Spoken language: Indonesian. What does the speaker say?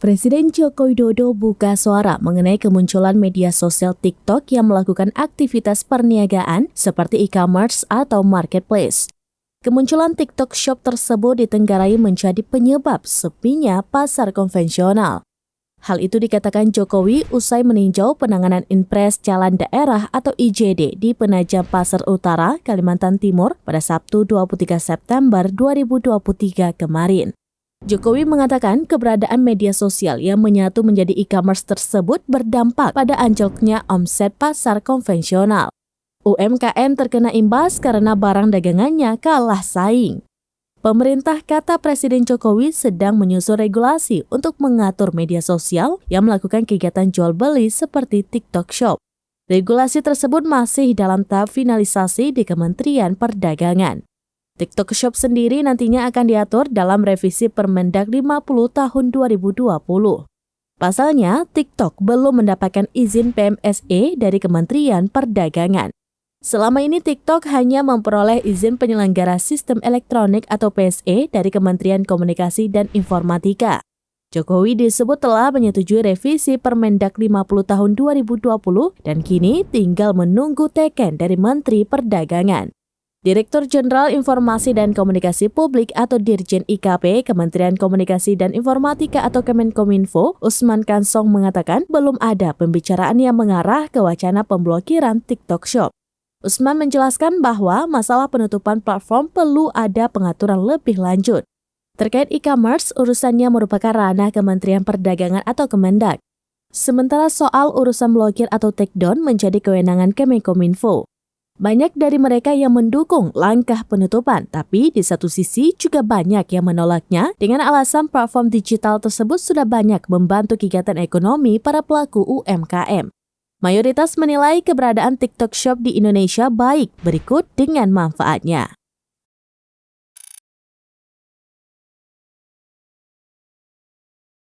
Presiden Joko Widodo buka suara mengenai kemunculan media sosial TikTok yang melakukan aktivitas perniagaan seperti e-commerce atau marketplace. Kemunculan TikTok Shop tersebut ditenggarai menjadi penyebab sepinya pasar konvensional. Hal itu dikatakan Jokowi usai meninjau penanganan Inpres Jalan Daerah atau IJD di Penajam Pasar Utara, Kalimantan Timur pada Sabtu 23 September 2023 kemarin. Jokowi mengatakan keberadaan media sosial yang menyatu menjadi e-commerce tersebut berdampak pada anjloknya omset pasar konvensional. UMKM terkena imbas karena barang dagangannya kalah saing. Pemerintah, kata Presiden Jokowi, sedang menyusun regulasi untuk mengatur media sosial yang melakukan kegiatan jual-beli seperti TikTok Shop. Regulasi tersebut masih dalam tahap finalisasi di Kementerian Perdagangan. TikTok Shop sendiri nantinya akan diatur dalam revisi Permendag 50 tahun 2020. Pasalnya, TikTok belum mendapatkan izin PMSE dari Kementerian Perdagangan. Selama ini TikTok hanya memperoleh izin penyelenggara sistem elektronik atau PSE dari Kementerian Komunikasi dan Informatika. Jokowi disebut telah menyetujui revisi Permendag 50 tahun 2020 dan kini tinggal menunggu teken dari Menteri Perdagangan. Direktur Jenderal Informasi dan Komunikasi Publik atau Dirjen IKP Kementerian Komunikasi dan Informatika atau Kemenkominfo, Usman Kansong mengatakan belum ada pembicaraan yang mengarah ke wacana pemblokiran TikTok Shop. Usman menjelaskan bahwa masalah penutupan platform perlu ada pengaturan lebih lanjut. Terkait e-commerce, urusannya merupakan ranah Kementerian Perdagangan atau Kemendag. Sementara soal urusan blokir atau takedown menjadi kewenangan Kemenkominfo. Banyak dari mereka yang mendukung langkah penutupan, tapi di satu sisi juga banyak yang menolaknya dengan alasan platform digital tersebut sudah banyak membantu kegiatan ekonomi para pelaku UMKM. Mayoritas menilai keberadaan TikTok Shop di Indonesia baik berikut dengan manfaatnya.